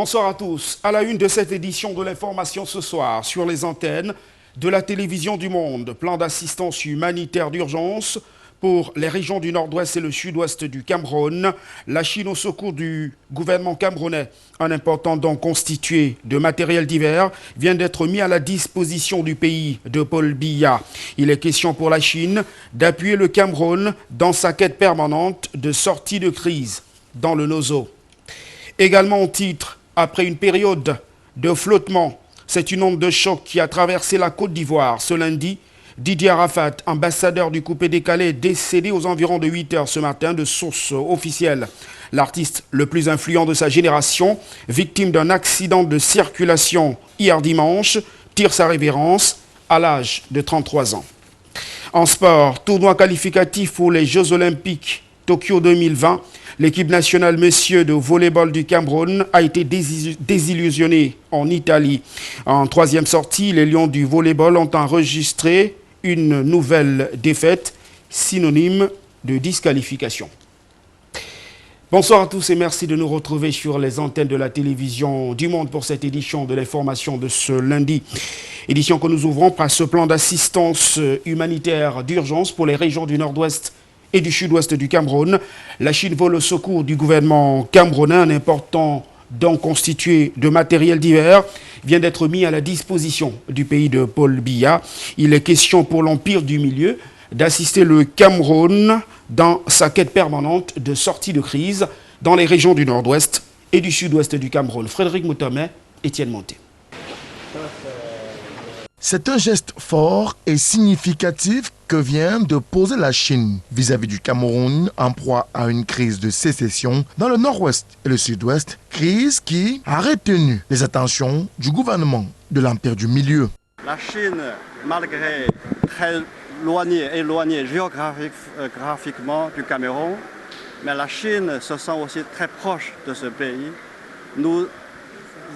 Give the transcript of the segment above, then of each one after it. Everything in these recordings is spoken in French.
Bonsoir à tous. À la une de cette édition de l'information ce soir sur les antennes de la télévision du Monde, plan d'assistance humanitaire d'urgence pour les régions du nord-ouest et le sud-ouest du Cameroun. La Chine au secours du gouvernement camerounais. Un important don constitué de matériel divers vient d'être mis à la disposition du pays de Paul Biya. Il est question pour la Chine d'appuyer le Cameroun dans sa quête permanente de sortie de crise dans le Nozo. Également au titre, après une période de flottement, c'est une onde de choc qui a traversé la Côte d'Ivoire ce lundi. Didier Arafat, ambassadeur du coupé-décalé, est décédé aux environs de 8 heures ce matin de sources officielles. L'artiste le plus influent de sa génération, victime d'un accident de circulation hier dimanche, tire sa révérence à l'âge de 33 ans. En sport, tournoi qualificatif pour les Jeux Olympiques Tokyo 2020. L'équipe nationale monsieur de volleyball du Cameroun a été désillusionnée en Italie. En troisième sortie, les Lions du volleyball ont enregistré une nouvelle défaite, synonyme de disqualification. Bonsoir à tous et merci de nous retrouver sur les antennes de la télévision du Monde pour cette édition de l'information de ce lundi. Édition que nous ouvrons par ce plan d'assistance humanitaire d'urgence pour les régions du nord-ouest et du sud-ouest du Cameroun. La Chine vole au secours du gouvernement camerounais. Un important don constitué de matériel divers vient d'être mis à la disposition du pays de Paul Biya. Il est question pour l'Empire du Milieu d'assister le Cameroun dans sa quête permanente de sortie de crise dans les régions du nord-ouest et du sud-ouest du Cameroun. Frédéric Moutamé, Étienne Monté. C'est un geste fort et significatif que vient de poser la Chine vis-à-vis du Cameroun en proie à une crise de sécession dans le nord-ouest et le sud-ouest, crise qui a retenu les attentions du gouvernement de l'Empire du Milieu. La Chine, malgré très éloignée géographiquement du Cameroun, mais la Chine se sent aussi très proche de ce pays. Nous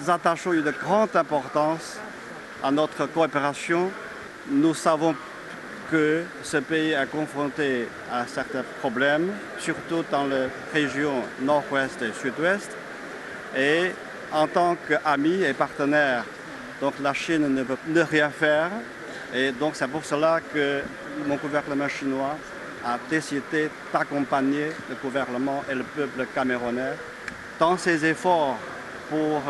attachons une grande importance à notre coopération. Nous savons que ce pays est confronté à certains problèmes, surtout dans les régions nord-ouest et sud-ouest. Et en tant qu'ami et partenaire, donc la Chine ne peut ne rien faire. Et donc c'est pour cela que mon gouvernement chinois a décidé d'accompagner le gouvernement et le peuple camerounais dans ses efforts pour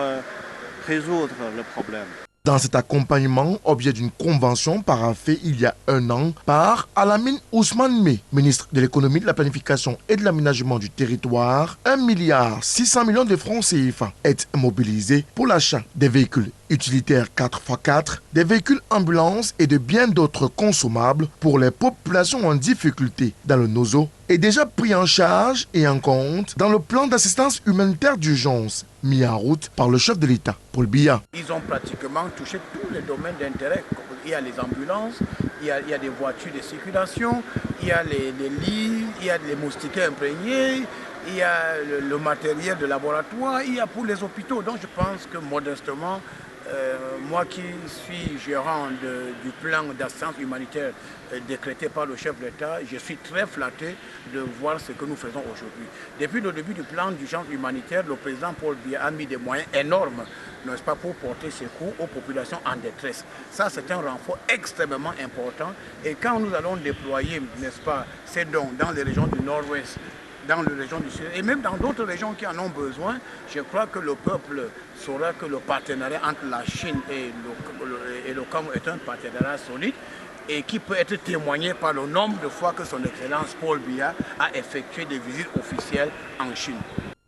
résoudre le problème. Dans cet accompagnement, objet d'une convention paraphée il y a un an par Alamine Ousmane Meh, ministre de l'économie, de la planification et de l'aménagement du territoire, 1,6 milliard de francs CFA est mobilisé pour l'achat des véhicules utilitaires 4x4, des véhicules ambulances et de bien d'autres consommables pour les populations en difficulté dans le Nozo est déjà pris en charge et en compte dans le plan d'assistance humanitaire d'urgence mis en route par le chef de l'État, Paul Biya. Ils ont pratiquement touché tous les domaines d'intérêt. Il y a les ambulances, il y a des voitures de circulation, il y a les lits, il y a les moustiquaires imprégnés, il y a le matériel de laboratoire, il y a pour les hôpitaux. Donc je pense que modestement, moi qui suis gérant du plan d'assistance humanitaire décrété par le chef de l'État, je suis très flatté de voir ce que nous faisons aujourd'hui. Depuis le début du plan d'urgence humanitaire, le président Paul Biya a mis des moyens énormes, n'est-ce pas, pour porter secours aux populations en détresse. Ça, c'est un renfort extrêmement important. Et quand nous allons déployer, n'est-ce pas, ces dons dans les régions du nord-ouest, dans les régions du sud et même dans d'autres régions qui en ont besoin, je crois que le peuple saura que le partenariat entre la Chine et le Cameroun est un partenariat solide et qui peut être témoigné par le nombre de fois que son Excellence Paul Biya a effectué des visites officielles en Chine.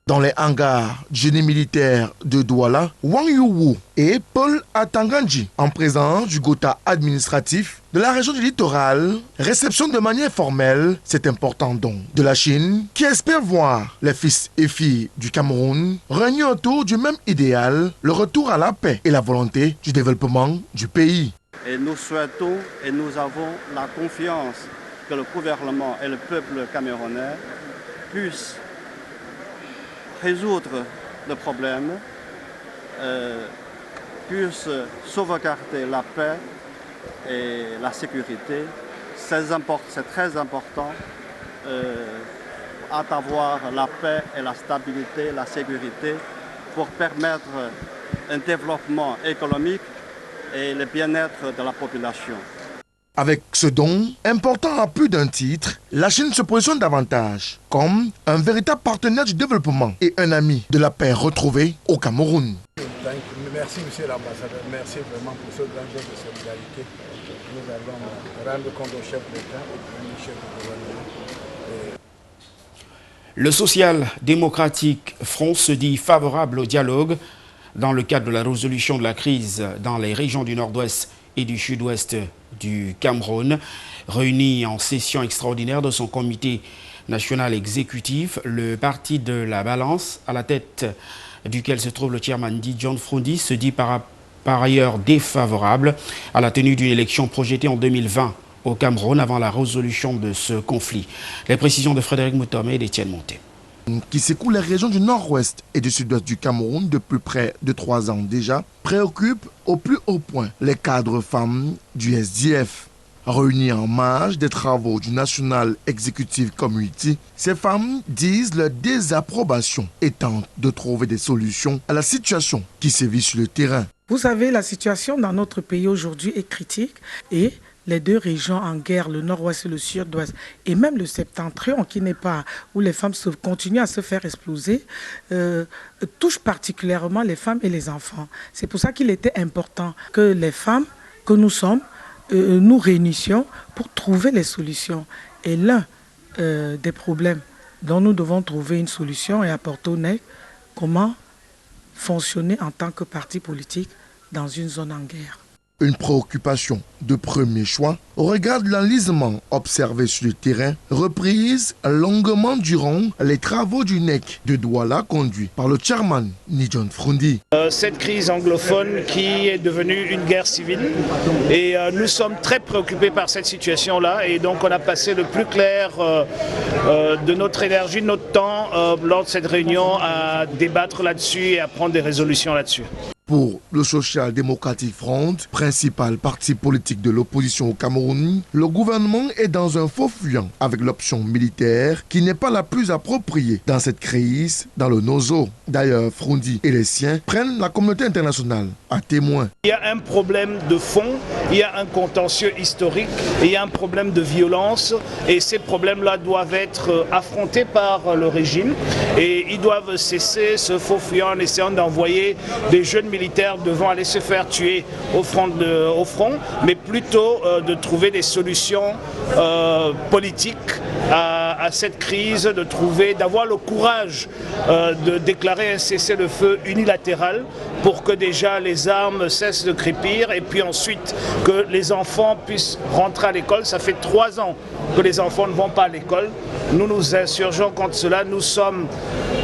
Dans les hangars du génie militaire de Douala, Wang Youwu et Paul Atanganji, en présence du Gotha administratif de la région du littoral, réception de manière formelle cet important don de la Chine qui espère voir les fils et filles du Cameroun réunis autour du même idéal, le retour à la paix et la volonté du développement du pays. Et nous souhaitons et nous avons la confiance que le gouvernement et le peuple camerounais puissent résoudre le problème, puissent sauvegarder la paix et la sécurité. C'est très important à avoir la paix et la stabilité, la sécurité pour permettre un développement économique et le bien-être de la population. Avec ce don, important à plus d'un titre, la Chine se positionne davantage comme un véritable partenaire du développement et un ami de la paix retrouvée au Cameroun. Merci, monsieur l'ambassadeur. Merci vraiment pour ce grand geste de solidarité. Nous allons rendre compte au chef d'État et au chef du gouvernement. Le social-démocratique front se dit favorable au dialogue dans le cadre de la résolution de la crise dans les régions du nord-ouest et du sud-ouest du Cameroun. Réuni en session extraordinaire de son comité national exécutif, le parti de la balance, à la tête duquel se trouve le chairman dit John Frundi, se dit par ailleurs défavorable à la tenue d'une élection projetée en 2020 au Cameroun avant la résolution de ce conflit. Les précisions de Frédéric Moutomé et d'Étienne Monté. Qui secoue les régions du nord-ouest et du sud-ouest du Cameroun depuis près de 3 ans déjà, préoccupe au plus haut point les cadres femmes du SDF. Réunies en marge des travaux du National Executive Committee, ces femmes disent leur désapprobation et tentent de trouver des solutions à la situation qui sévit sur le terrain. Vous savez, la situation dans notre pays aujourd'hui est critique et les deux régions en guerre, le nord-ouest et le sud-ouest, et même le septentrion qui n'est pas, où les femmes continuent à se faire exploser, touche particulièrement les femmes et les enfants. C'est pour ça qu'il était important que les femmes que nous sommes, nous réunissions pour trouver les solutions. Et l'un des problèmes dont nous devons trouver une solution et apporter au nez, comment fonctionner en tant que parti politique dans une zone en guerre. Une préoccupation de premier choix au regard de l'enlisement observé sur le terrain, reprise longuement durant les travaux du NEC de Douala conduit par le chairman John Frundi. Cette crise anglophone qui est devenue une guerre civile et nous sommes très préoccupés par cette situation-là et donc on a passé le plus clair de notre énergie, de notre temps lors de cette réunion à débattre là-dessus et à prendre des résolutions là-dessus. Pour le Social Democratic Front, principal parti politique de l'opposition au Cameroun, le gouvernement est dans un faux fuyant avec l'option militaire qui n'est pas la plus appropriée dans cette crise dans le Nozo. D'ailleurs, Frundi et les siens prennent la communauté internationale à témoin. Il y a un problème de fond, il y a un contentieux historique, il y a un problème de violence et ces problèmes-là doivent être affrontés par le régime et ils doivent cesser ce faux fuyant en essayant d'envoyer des jeunes militaires devant aller se faire tuer au front, mais plutôt de trouver des solutions politiques à cette crise, d'avoir le courage de déclarer un cessez-le-feu unilatéral pour que déjà les armes cessent de crépir et puis ensuite que les enfants puissent rentrer à l'école. Ça fait 3 ans que les enfants ne vont pas à l'école. Nous nous insurgeons contre cela. Nous sommes,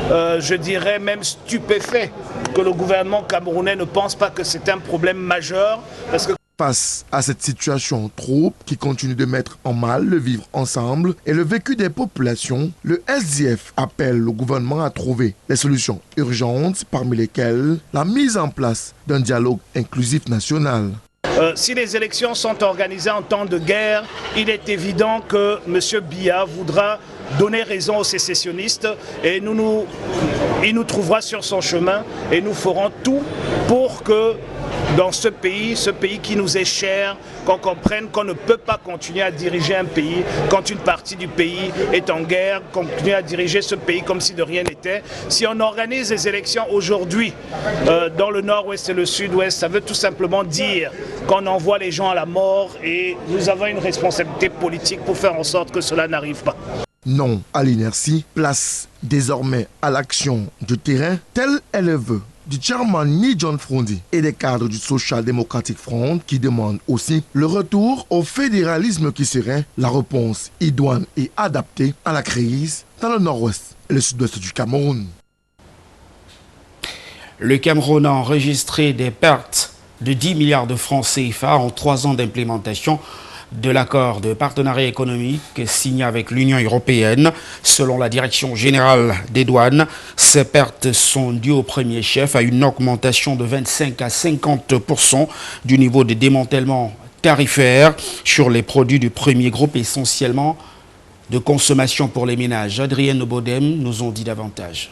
je dirais, même stupéfaits que le gouvernement camerounais ne pense pas que c'est un problème majeur. Parce que face à cette situation trouble qui continue de mettre en mal le vivre ensemble et le vécu des populations, le SDF appelle le gouvernement à trouver des solutions urgentes, parmi lesquelles la mise en place d'un dialogue inclusif national. Si les élections sont organisées en temps de guerre, il est évident que M. Biya voudra donner raison aux sécessionnistes et il nous trouvera sur son chemin et nous ferons tout pour que dans ce pays qui nous est cher, qu'on comprenne qu'on ne peut pas continuer à diriger un pays quand une partie du pays est en guerre, continuer à diriger ce pays comme si de rien n'était. Si on organise les élections aujourd'hui dans le nord-ouest et le sud-ouest, ça veut tout simplement dire qu'on envoie les gens à la mort et nous avons une responsabilité politique pour faire en sorte que cela n'arrive pas. Non à l'inertie, place désormais à l'action du terrain, tel est le vœu du chairman John Frundi et des cadres du Social Democratic Front qui demandent aussi le retour au fédéralisme qui serait la réponse idoine et adaptée à la crise dans le nord-ouest et le sud-ouest du Cameroun. Le Cameroun a enregistré des pertes de 10 milliards de francs CFA en 3 ans d'implémentation de l'accord de partenariat économique signé avec l'Union européenne. Selon la Direction générale des douanes, ces pertes sont dues au premier chef à une augmentation de 25 à 50% du niveau de démantèlement tarifaire sur les produits du premier groupe, essentiellement de consommation pour les ménages. Adrienne Bodem nous en dit davantage.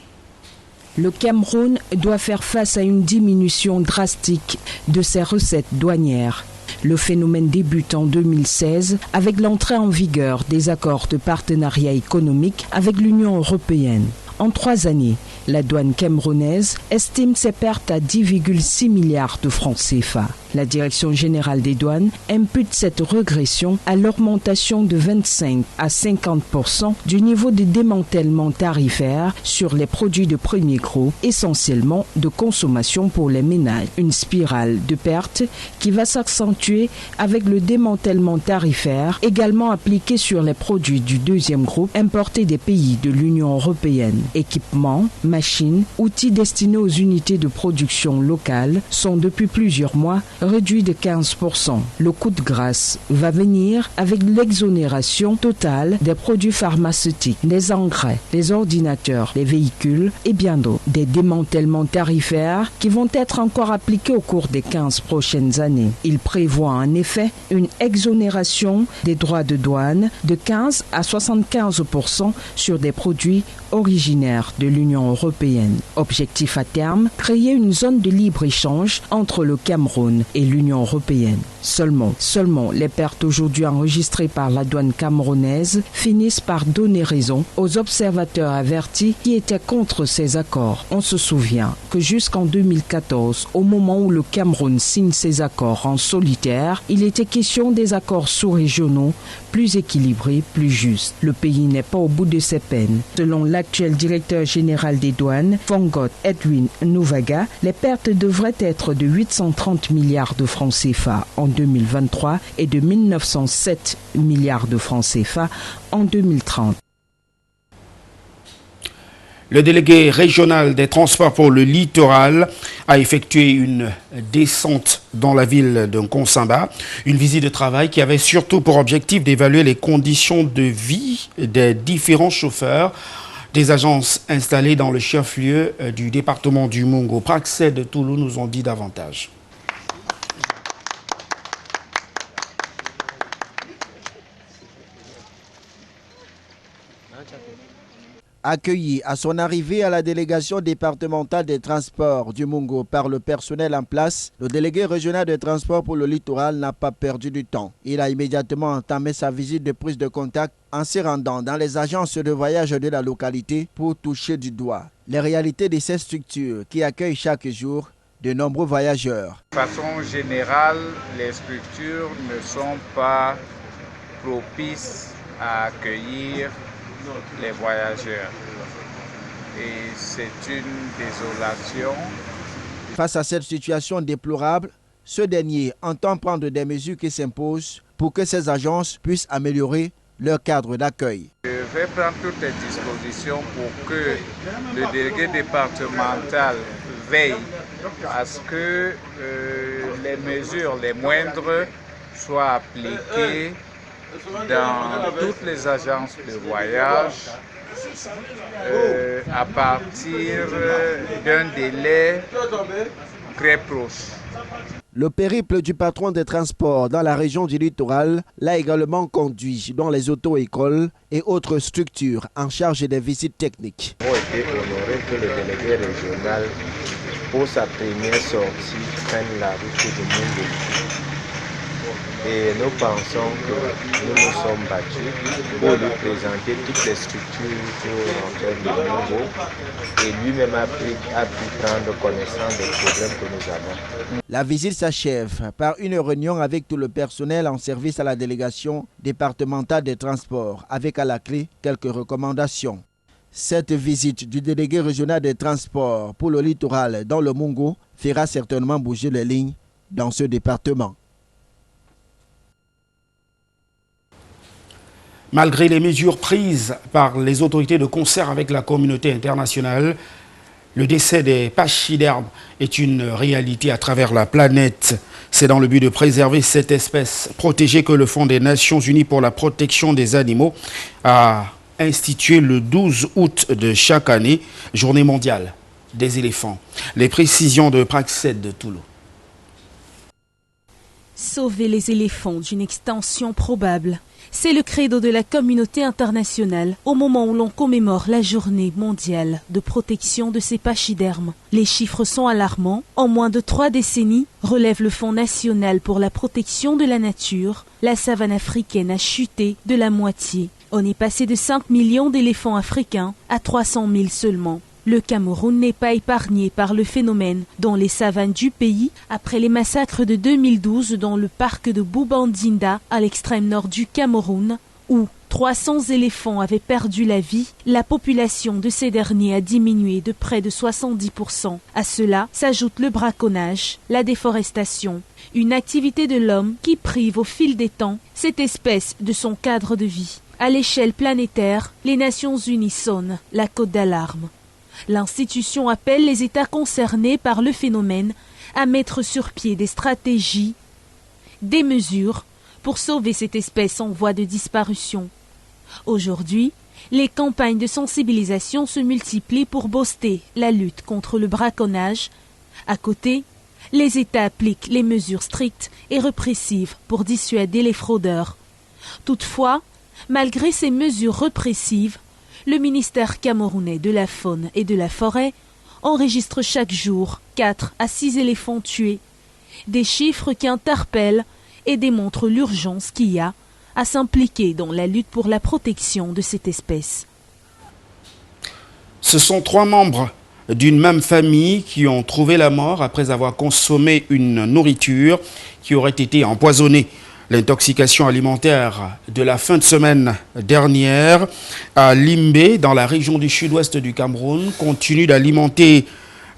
Le Cameroun doit faire face à une diminution drastique de ses recettes douanières. Le phénomène débute en 2016 avec l'entrée en vigueur des accords de partenariat économique avec l'Union européenne. En 3 années, la douane camerounaise estime ses pertes à 10,6 milliards de francs CFA. La Direction générale des douanes impute cette régression à l'augmentation de 25 à 50% du niveau de démantèlement tarifaire sur les produits de premier gros, essentiellement de consommation pour les ménages. Une spirale de pertes qui va s'accentuer avec le démantèlement tarifaire également appliqué sur les produits du deuxième groupe importés des pays de l'Union européenne. Équipements, machines, outils destinés aux unités de production locales sont depuis plusieurs mois réduits de 15%. Le coup de grâce va venir avec l'exonération totale des produits pharmaceutiques, des engrais, des ordinateurs, des véhicules et bien d'autres. Des démantèlements tarifaires qui vont être encore appliqués au cours des 15 prochaines années. Il prévoit en effet une exonération des droits de douane de 15 à 75% sur des produits originaires de l'Union européenne. Objectif à terme, créer une zone de libre-échange entre le Cameroun et l'Union européenne. Seulement, les pertes aujourd'hui enregistrées par la douane camerounaise finissent par donner raison aux observateurs avertis qui étaient contre ces accords. On se souvient que jusqu'en 2014, au moment où le Cameroun signe ces accords en solitaire, il était question des accords sous-régionaux plus équilibrés, plus justes. Le pays n'est pas au bout de ses peines. Selon l'actuel directeur général des douanes, Fongot Edwin Nouvaga, les pertes devraient être de 830 milliards de francs CFA en 2023 et de 1907 milliards de francs CFA en 2030. Le délégué régional des transports pour le littoral a effectué une descente dans la ville de Nkonsamba, une visite de travail qui avait surtout pour objectif d'évaluer les conditions de vie des différents chauffeurs des agences installées dans le chef-lieu du département du Mungo. Praxet de Toulouse nous en dit davantage. Accueilli à son arrivée à la délégation départementale des transports du Mungo par le personnel en place, le délégué régional des transports pour le littoral n'a pas perdu du temps. Il a immédiatement entamé sa visite de prise de contact en se rendant dans les agences de voyage de la localité pour toucher du doigt les réalités de ces structures qui accueillent chaque jour de nombreux voyageurs. De façon générale, les structures ne sont pas propices à accueillir les voyageurs et c'est une désolation. Face à cette situation déplorable, ce dernier entend prendre des mesures qui s'imposent pour que ces agences puissent améliorer leur cadre d'accueil. Je vais prendre toutes les dispositions pour que le délégué départemental veille à ce que les mesures les moindres soient appliquées dans toutes les agences de voyage à partir d'un délai très proche. Le périple du patron des transports dans la région du littoral l'a également conduit dans les auto-écoles et autres structures en charge des visites techniques. Nous avons été honorés que le délégué régional, pour sa première sortie, prenne la route du Mungo. Et nous pensons que nous nous sommes battus pour lui présenter toutes les structures pour rentrer le Mungo et lui-même a pu prendre connaissance des problèmes que nous avons. La visite s'achève par une réunion avec tout le personnel en service à la délégation départementale des transports avec à la clé quelques recommandations. Cette visite du délégué régional des transports pour le littoral dans le Mungo fera certainement bouger les lignes dans ce département. Malgré les mesures prises par les autorités de concert avec la communauté internationale, le décès des pachydermes est une réalité à travers la planète. C'est dans le but de préserver cette espèce protégée que le Fonds des Nations Unies pour la protection des animaux a institué le 12 août de chaque année, Journée mondiale des éléphants. Les précisions de Praxet de Toulouse. Sauver les éléphants d'une extinction probable. C'est le credo de la communauté internationale au moment où l'on commémore la journée mondiale de protection de ces pachydermes. Les chiffres sont alarmants. En moins de 3 décennies, relève le Fonds national pour la protection de la nature, la savane africaine a chuté de la moitié. On est passé de 5 millions d'éléphants africains à 300 000 seulement. Le Cameroun n'est pas épargné par le phénomène dans les savanes du pays après les massacres de 2012 dans le parc de Boubandinda à l'extrême nord du Cameroun où 300 éléphants avaient perdu la vie. La population de ces derniers a diminué de près de 70%. À cela s'ajoute le braconnage, la déforestation, une activité de l'homme qui prive au fil des temps cette espèce de son cadre de vie. À l'échelle planétaire, les Nations Unies sonnent la cote d'alarme. L'institution appelle les États concernés par le phénomène à mettre sur pied des stratégies, des mesures pour sauver cette espèce en voie de disparition. Aujourd'hui, les campagnes de sensibilisation se multiplient pour booster la lutte contre le braconnage. À côté, les États appliquent les mesures strictes et répressives pour dissuader les fraudeurs. Toutefois, malgré ces mesures répressives, le ministère camerounais de la faune et de la forêt enregistre chaque jour 4 à 6 éléphants tués. Des chiffres qui interpellent et démontrent l'urgence qu'il y a à s'impliquer dans la lutte pour la protection de cette espèce. Ce sont 3 membres d'une même famille qui ont trouvé la mort après avoir consommé une nourriture qui aurait été empoisonnée. L'intoxication alimentaire de la fin de semaine dernière à Limbé, dans la région du sud-ouest du Cameroun, continue d'alimenter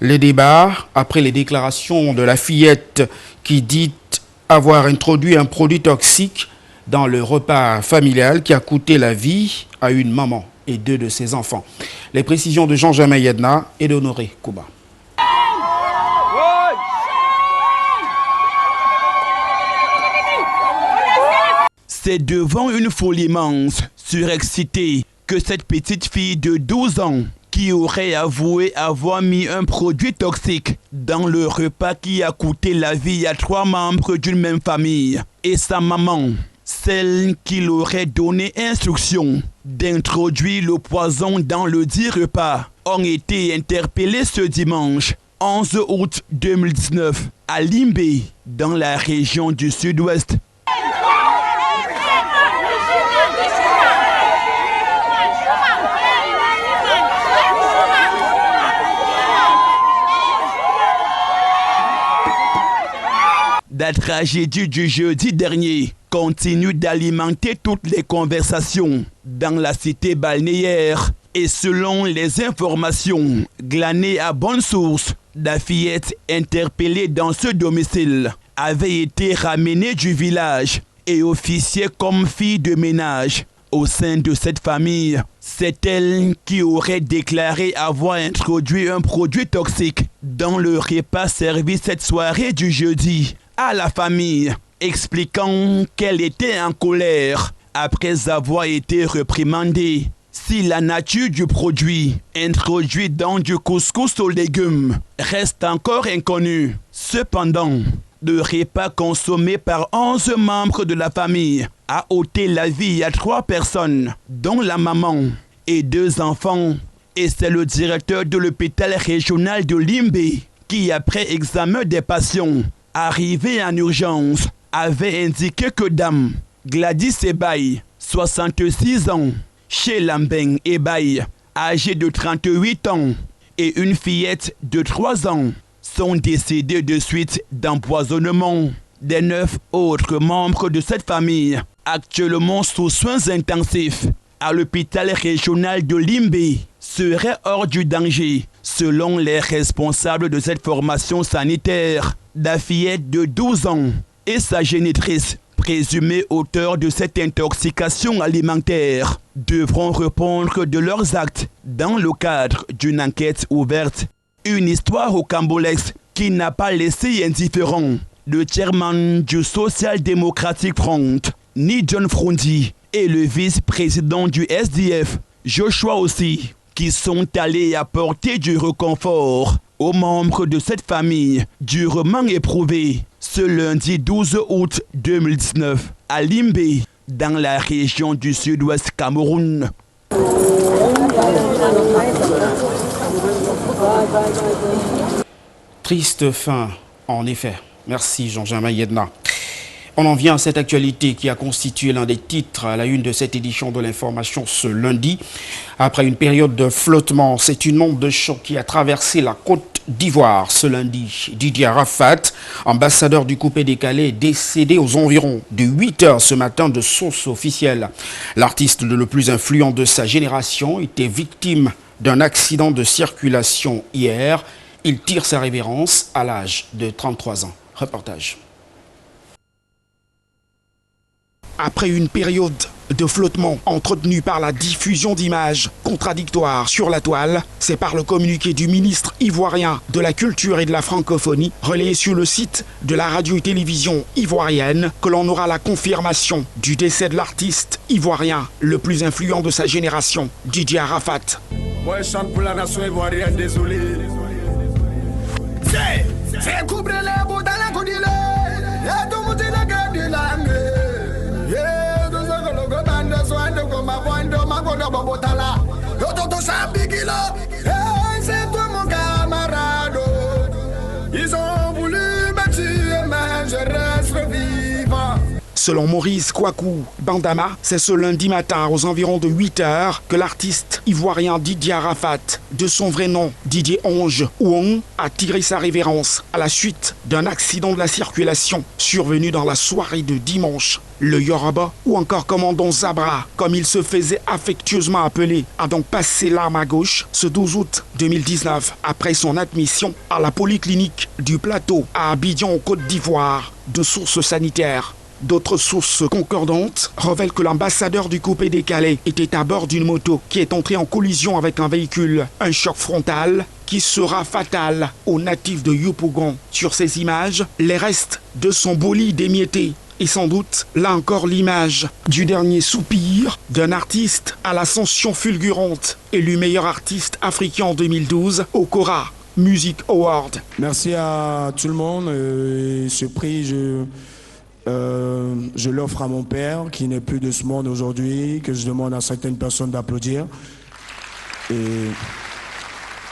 les débats après les déclarations de la fillette qui dit avoir introduit un produit toxique dans le repas familial qui a coûté la vie à une maman et 2 de ses enfants. Les précisions de Jean-Jamin Yedna et d'Honoré Kouba. C'est devant une foule immense, surexcitée, que cette petite fille de 12 ans, qui aurait avoué avoir mis un produit toxique dans le repas qui a coûté la vie à 3 membres d'une même famille, et sa maman, celle qui leur aurait donné instruction d'introduire le poison dans le dit repas, ont été interpellés ce dimanche, 11 août 2019, à Limbé, dans la région du sud-ouest. La tragédie du jeudi dernier continue d'alimenter toutes les conversations dans la cité balnéaire et selon les informations glanées à bonne source, la fillette interpellée dans ce domicile avait été ramenée du village et officiait comme fille de ménage au sein de cette famille. C'est elle qui aurait déclaré avoir introduit un produit toxique dans le repas servi cette soirée du jeudi à la famille, expliquant qu'elle était en colère après avoir été réprimandée. Si la nature du produit introduit dans du couscous aux légumes reste encore inconnue, cependant, le repas consommé par 11 membres de la famille a ôté la vie à 3 personnes, dont la maman et 2 enfants. Et c'est le directeur de l'hôpital régional de Limbé qui, après examen des patients, arrivé en urgence, avait indiqué que dame Gladys Ebaï, 66 ans, chez Lambeng Ebaï, âgée de 38 ans, et une fillette de 3 ans, sont décédés de suite d'empoisonnement. Les 9 autres membres de cette famille, actuellement sous soins intensifs à l'hôpital régional de Limbé, seraient hors du danger, selon les responsables de cette formation sanitaire. La fillette de 12 ans et sa génitrice, présumée auteur de cette intoxication alimentaire, devront répondre de leurs actes dans le cadre d'une enquête ouverte. Une histoire au Cambolex qui n'a pas laissé indifférent le chairman du Social Democratic Front, ni John Frondi, et le vice-président du SDF, Joshua aussi, qui sont allés apporter du réconfort aux membres de cette famille durement éprouvée ce lundi 12 août 2019 à Limbé, dans la région du sud-ouest Cameroun. Triste fin, en effet. Merci Jean-Germain Yedna. On en vient à cette actualité qui a constitué l'un des titres à la une de cette édition de l'information ce lundi. Après une période de flottement, c'est une onde de choc qui a traversé la Côte d'Ivoire ce lundi. Didier Arafat, ambassadeur du coupé-décalé, est décédé aux environs de 8 heures ce matin de sources officielles. L'artiste le plus influent de sa génération était victime d'un accident de circulation hier. Il tire sa révérence à l'âge de 33 ans. Reportage. Après une période de flottement entretenue par la diffusion d'images contradictoires sur la toile, c'est par le communiqué du ministre ivoirien de la Culture et de la Francophonie, relayé sur le site de la radio et télévision ivoirienne, que l'on aura la confirmation du décès de l'artiste ivoirien le plus influent de sa génération, Didier Arafat. Moi, je chante pour la nation ivoirienne, désolé. C'est couper les bouts dans la Côte d'Ivoire. Et tout le monde est dans de langue. Yeah, tout ça que le gouvernement de soin de comme avant de ma bonne bobotala. Yo tout ça bigilo. C'est toi mon camarade. Ils ont voulu me tuer, mais je reste vivant. Selon Maurice Kouakou Bandama, c'est ce lundi matin aux environs de 8 heures que l'artiste ivoirien Didier Arafat, de son vrai nom Didier Onge Ouong, a tiré sa révérence à la suite d'un accident de la circulation survenu dans la soirée de dimanche. Le Yoruba, ou encore commandant Zabra, comme il se faisait affectueusement appeler, a donc passé l'arme à gauche ce 12 août 2019 après son admission à la polyclinique du Plateau à Abidjan en Côte d'Ivoire de sources sanitaires. D'autres sources concordantes révèlent que l'ambassadeur du coupé-décalé était à bord d'une moto qui est entrée en collision avec un véhicule, un choc frontal qui sera fatal aux natifs de Yopougon. Sur ces images, les restes de son bolide émietté et sans doute, là encore, l'image du dernier soupir d'un artiste à l'ascension fulgurante, élu meilleur artiste africain en 2012 au Cora Music Award. Merci à tout le monde. Ce prix, je l'offre à mon père qui n'est plus de ce monde aujourd'hui, que je demande à certaines personnes d'applaudir. Et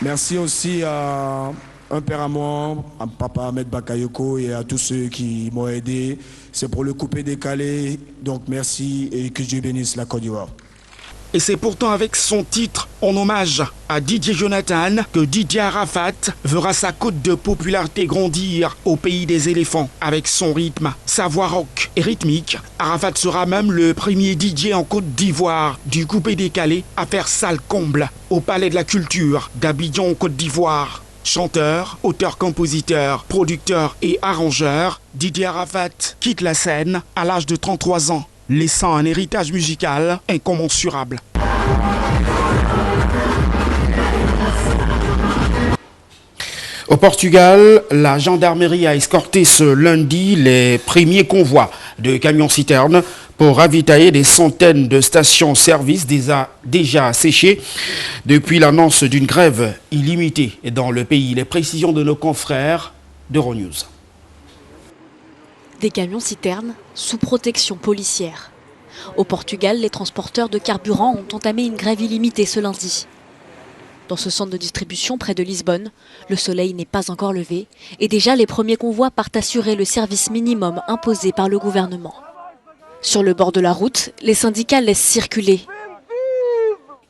merci aussi à un père à moi, à papa Ahmed Bakayoko et à tous ceux qui m'ont aidé. C'est pour le coupé-décalé, donc merci et que Dieu bénisse la Côte d'Ivoire. Et c'est pourtant avec son titre en hommage à Didier Jonathan que Didier Arafat verra sa cote de popularité grandir au pays des éléphants. Avec son rythme, sa voix rock et rythmique, Arafat sera même le premier DJ en Côte d'Ivoire du coupé-décalé à faire salle comble au Palais de la Culture d'Abidjan en Côte d'Ivoire. Chanteur, auteur-compositeur, producteur et arrangeur, Didier Arafat quitte la scène à l'âge de 33 ans. Laissant un héritage musical incommensurable. Au Portugal, la gendarmerie a escorté ce lundi les premiers convois de camions-citernes pour ravitailler des centaines de stations-service déjà asséchées depuis l'annonce d'une grève illimitée dans le pays. Les précisions de nos confrères d'Euronews. Des camions-citernes sous protection policière. Au Portugal, les transporteurs de carburant ont entamé une grève illimitée ce lundi. Dans ce centre de distribution près de Lisbonne, le soleil n'est pas encore levé et déjà les premiers convois partent assurer le service minimum imposé par le gouvernement. Sur le bord de la route, les syndicats laissent circuler.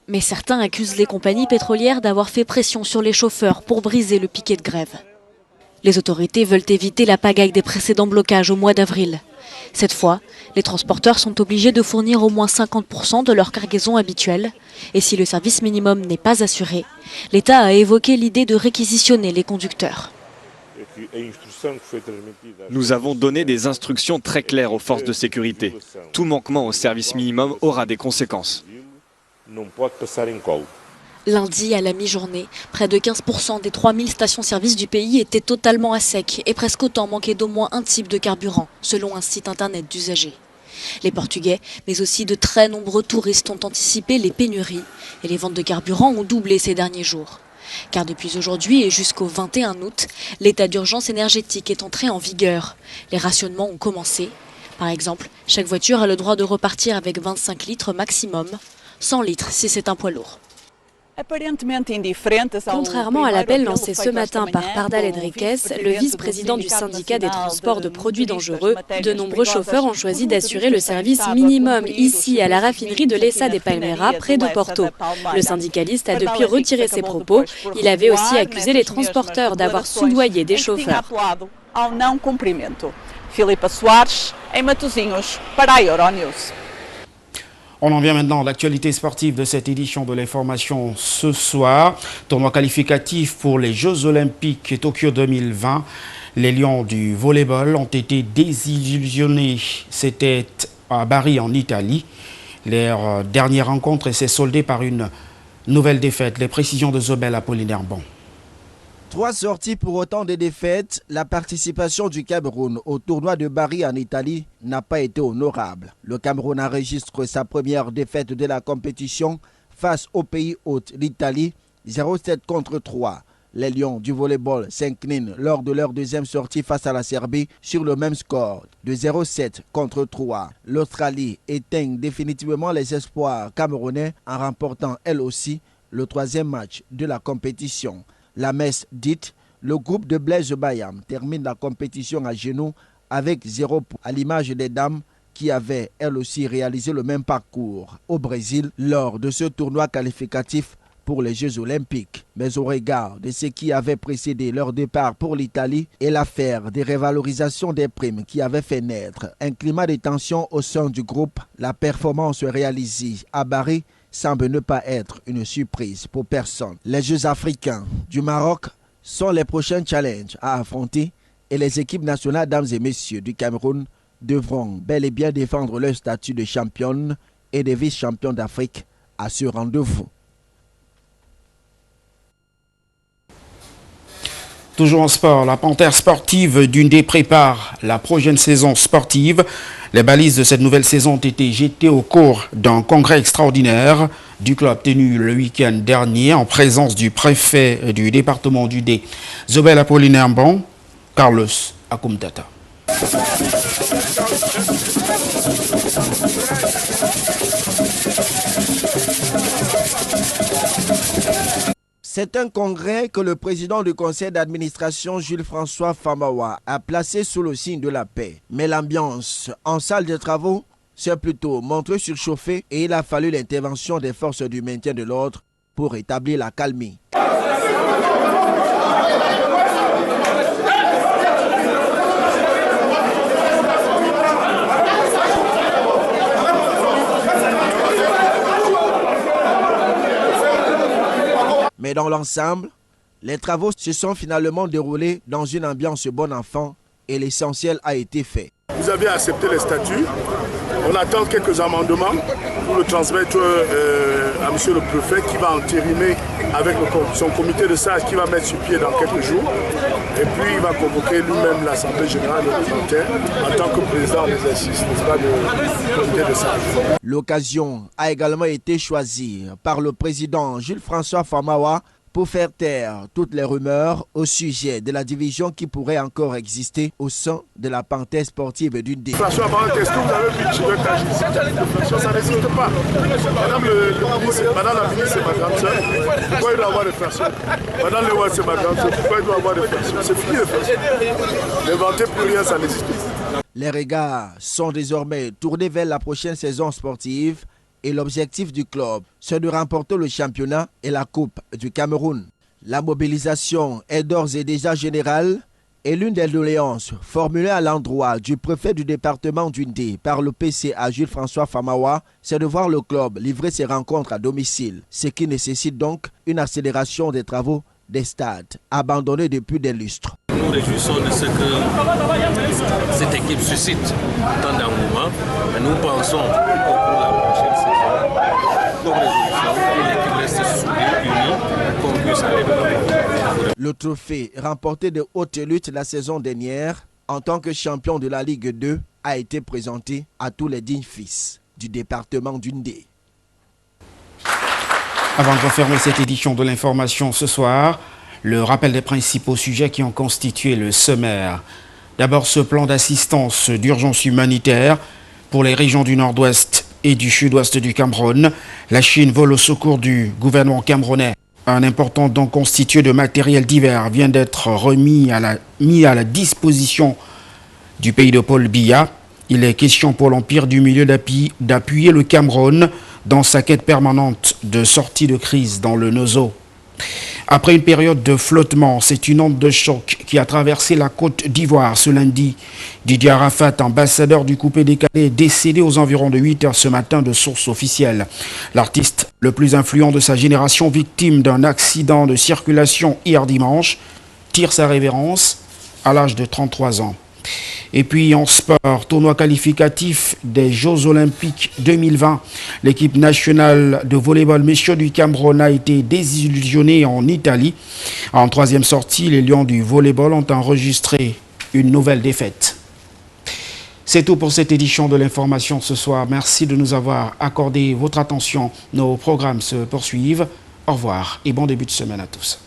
Mais certains accusent les compagnies pétrolières d'avoir fait pression sur les chauffeurs pour briser le piquet de grève. Les autorités veulent éviter la pagaille des précédents blocages au mois d'avril. Cette fois, les transporteurs sont obligés de fournir au moins 50% de leur cargaison habituelle. Et si le service minimum n'est pas assuré, l'État a évoqué l'idée de réquisitionner les conducteurs. Nous avons donné des instructions très claires aux forces de sécurité. Tout manquement au service minimum aura des conséquences. Lundi, à la mi-journée, près de 15% des 3000 stations-service du pays étaient totalement à sec et presque autant manquaient d'au moins un type de carburant, selon un site internet d'usagers. Les Portugais, mais aussi de très nombreux touristes ont anticipé les pénuries et les ventes de carburant ont doublé ces derniers jours. Car depuis aujourd'hui et jusqu'au 21 août, l'état d'urgence énergétique est entré en vigueur. Les rationnements ont commencé. Par exemple, chaque voiture a le droit de repartir avec 25 litres maximum, 100 litres si c'est un poids lourd. Contrairement à l'appel lancé ce matin par Pardal Henriquez, le vice-président du syndicat des transports de produits dangereux, de nombreux chauffeurs ont choisi d'assurer le service minimum ici à la raffinerie de l'Essa des Palmeiras, près de Porto. Le syndicaliste a depuis retiré ses propos. Il avait aussi accusé les transporteurs d'avoir soudoyé des chauffeurs. Filipa Soares, em Matosinhos, para a Euronews. On en vient maintenant à l'actualité sportive de cette édition de l'information ce soir. Tournoi qualificatif pour les Jeux Olympiques Tokyo 2020. Les Lions du volleyball ont été désillusionnés. C'était à Bari en Italie. Leur dernière rencontre s'est soldée par une nouvelle défaite. Les précisions de Zobel Apollinaire Bon. 3 sorties pour autant de défaites, la participation du Cameroun au tournoi de Bari en Italie n'a pas été honorable. Le Cameroun enregistre sa première défaite de la compétition face au pays hôte, l'Italie, 0-7 contre 3. Les Lions du volleyball s'inclinent lors de leur deuxième sortie face à la Serbie sur le même score de 0-7 contre 3. L'Australie éteint définitivement les espoirs camerounais en remportant elle aussi le 3e match de la compétition. La messe dite, le groupe de Blaise Bayam termine la compétition à genoux avec 0 points, à l'image des dames qui avaient elles aussi réalisé le même parcours au Brésil lors de ce tournoi qualificatif pour les Jeux Olympiques. Mais au regard de ce qui avait précédé leur départ pour l'Italie et l'affaire des revalorisations des primes qui avait fait naître un climat de tension au sein du groupe, la performance réalisée à Bari semble ne pas être une surprise pour personne. Les Jeux africains du Maroc sont les prochains challenges à affronter et les équipes nationales, dames et messieurs, du Cameroun devront bel et bien défendre leur statut de championne et de vice-champion d'Afrique à ce rendez-vous. Toujours en sport, la Panthère sportive d'Undé prépare la prochaine saison sportive. Les balises de cette nouvelle saison ont été jetées au cours d'un congrès extraordinaire du club tenu le week-end dernier en présence du préfet du département d'Undé, Zobel Apollinaire Bon, Carlos Akumtata. C'est un congrès que le président du conseil d'administration, Jules-François Famawa, a placé sous le signe de la paix. Mais l'ambiance en salle de travaux s'est plutôt montrée surchauffée et il a fallu l'intervention des forces du maintien de l'ordre pour rétablir la calmie. Mais dans l'ensemble, les travaux se sont finalement déroulés dans une ambiance bon enfant et l'essentiel a été fait. Vous avez accepté les statuts. On attend quelques amendements pour le transmettre à M. le préfet qui va entériner avec son comité de sages qui va mettre sur pied dans quelques jours. Et puis il va convoquer lui-même l'Assemblée générale en tant que président des exercices du comité de sages. L'occasion a également été choisie par le président Jules-François Famawa pour faire taire toutes les rumeurs au sujet de la division qui pourrait encore exister au sein de la Panthère sportive d'Undé. François, est-ce que vous avez vu que ça n'existe pas. Madame la ministre, c'est ma grande soeur. Pourquoi il doit avoir des fractions? Madame le roi, c'est ma grande soeur. Pourquoi il doit avoir des fractions? C'est fini les fractions. N'inventez plus rien, ça n'existe pas. Les regards sont désormais tournés vers la prochaine saison sportive. Et l'objectif du club, c'est de remporter le championnat et la Coupe du Cameroun. La mobilisation est d'ores et déjà générale et l'une des doléances formulées à l'endroit du préfet du département d'Undé par le PCA Jules-François Famawa, c'est de voir le club livrer ses rencontres à domicile, ce qui nécessite donc une accélération des travaux des stades abandonnés depuis des lustres. Nous réjouissons de ce que cette équipe suscite tant d'engouement. Nous pensons que pour la prochaine saison, comme résolution, l'équipe reste soudée, unie, qu'on puisse aller de l'avant. Le trophée remporté de haute lutte la saison dernière en tant que champion de la Ligue 2 a été présenté à tous les dignes fils du département d'Undé. Avant de refermer cette édition de l'information ce soir, le rappel des principaux sujets qui ont constitué le sommaire. D'abord, ce plan d'assistance d'urgence humanitaire pour les régions du nord-ouest et du sud-ouest du Cameroun. La Chine vole au secours du gouvernement camerounais. Un important don constitué de matériel divers vient d'être mis à la disposition du pays de Paul Biya. Il est question pour l'Empire du Milieu d'appuyer le Cameroun dans sa quête permanente de sortie de crise dans le Nozo. Après une période de flottement, c'est une onde de choc qui a traversé la Côte d'Ivoire ce lundi. Didier Arafat, ambassadeur du coupé-décalé, est décédé aux environs de 8 heures ce matin de sources officielles. L'artiste le plus influent de sa génération, victime d'un accident de circulation hier dimanche, tire sa révérence à l'âge de 33 ans. Et puis en sport, tournoi qualificatif des Jeux Olympiques 2020. L'équipe nationale de volleyball messieurs du Cameroun a été désillusionnée en Italie. En troisième sortie, les Lions du volleyball ont enregistré une nouvelle défaite. C'est tout pour cette édition de l'information ce soir. Merci de nous avoir accordé votre attention. Nos programmes se poursuivent. Au revoir et bon début de semaine à tous.